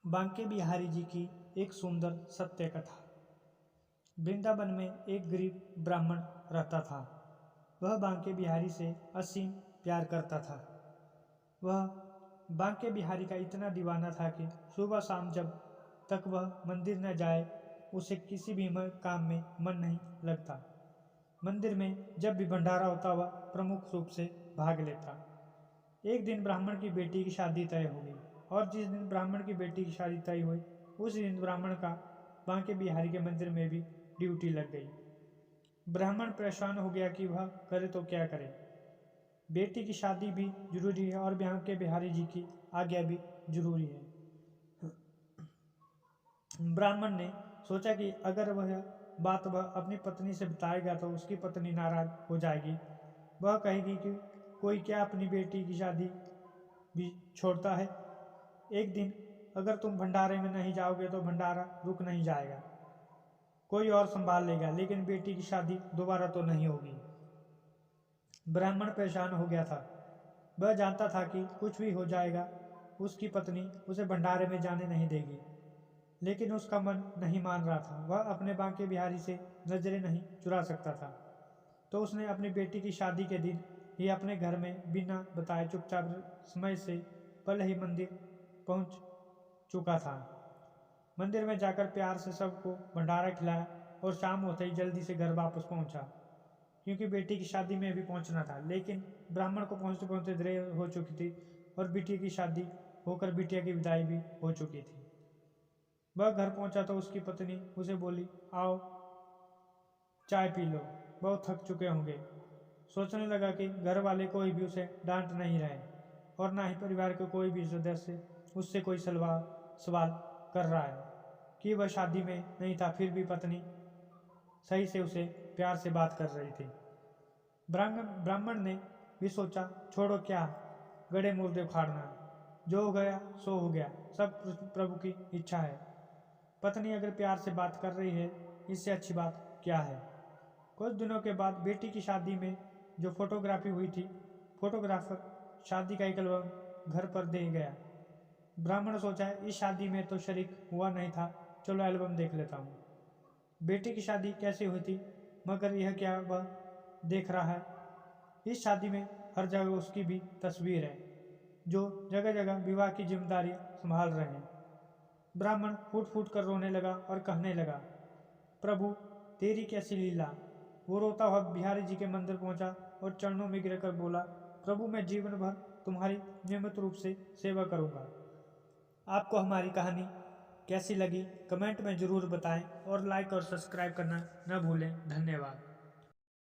बांके बिहारी जी की एक सुंदर सत्य कथा। वृंदावन में एक गरीब ब्राह्मण रहता था। वह बांके बिहारी से असीम प्यार करता था। वह बांके बिहारी का इतना दीवाना था कि सुबह शाम जब तक वह मंदिर न जाए उसे किसी भी काम में मन नहीं लगता। मंदिर में जब भी भंडारा होता वह प्रमुख रूप से भाग लेता। एक दिन ब्राह्मण की बेटी की शादी तय हो गई और जिस दिन ब्राह्मण की बेटी की शादी तय हुई उस दिन ब्राह्मण का बांके बिहारी के मंदिर में भी ड्यूटी लग गई। ब्राह्मण परेशान हो गया कि वह करे तो क्या करे। बेटी की शादी भी जरूरी है और बांके बिहारी जी की आज्ञा भी जरूरी है। ब्राह्मण ने सोचा कि अगर वह बात वह अपनी पत्नी से बताएगा तो उसकी पत्नी नाराज हो जाएगी। वह कहेगी कि कोई क्या अपनी बेटी की शादी भी छोड़ता है। एक दिन अगर तुम भंडारे में नहीं जाओगे तो भंडारा रुक नहीं जाएगा, कोई और संभाल लेगा, लेकिन बेटी की शादी दोबारा तो नहीं होगी। ब्राह्मण परेशान हो गया था। वह जानता था कि कुछ भी हो जाएगा उसकी पत्नी उसे भंडारे में जाने नहीं देगी, लेकिन उसका मन नहीं मान रहा था। वह अपने बांके बिहारी से नजरें नहीं चुरा सकता था। तो उसने अपनी बेटी की शादी के दिन ही अपने घर में बिना बताए चुपचाप समय से पहले ही मंदिर पहुंच चुका था। मंदिर में जाकर प्यार से सबको भंडारा खिलाया और शाम होते ही जल्दी से घर वापस पहुंचा, क्योंकि बेटी की शादी में भी पहुंचना था। लेकिन ब्राह्मण को पहुंचते पहुंचते देर हो चुकी थी और बिटिया की शादी होकर बिटिया की विदाई भी हो चुकी थी। वह घर पहुंचा तो उसकी पत्नी उसे बोली, आओ चाय पी लो, बहुत थक चुके होंगे। सोचने लगा कि घर वाले कोई भी उसे डांट नहीं रहे और ना ही परिवार के कोई भी सदस्य उससे कोई सवाल कर रहा है कि वह शादी में नहीं था, फिर भी पत्नी सही से उसे प्यार से बात कर रही थी। ब्राह्मण ने भी सोचा, छोड़ो क्या गड़े मुर्दे उखाड़ना, जो हो गया सो हो गया, सब प्रभु की इच्छा है। पत्नी अगर प्यार से बात कर रही है इससे अच्छी बात क्या है। कुछ दिनों के बाद बेटी की शादी में जो फोटोग्राफी हुई थी, फोटोग्राफर शादी का एक एल्बम घर पर दे गया। ब्राह्मण सोचा, इस शादी में तो शरीक हुआ नहीं था, चलो एल्बम देख लेता हूँ। बेटी की शादी कैसे हुई थी, मगर यह क्या वह देख रहा है। इस शादी में हर जगह उसकी भी तस्वीर है, जो जगह जगह विवाह की जिम्मेदारी संभाल रहे हैं। ब्राह्मण फूट फूट कर रोने लगा और कहने लगा, प्रभु तेरी कैसी लीला। वो रोता हुआ बिहारी जी के मंदिर पहुंचा और चरणों में गिरकर बोला, प्रभु मैं जीवन भर तुम्हारी नियमित रूप से सेवा करूंगा। आपको हमारी कहानी कैसी लगी कमेंट में ज़रूर बताएं और लाइक और सब्सक्राइब करना न भूलें। धन्यवाद।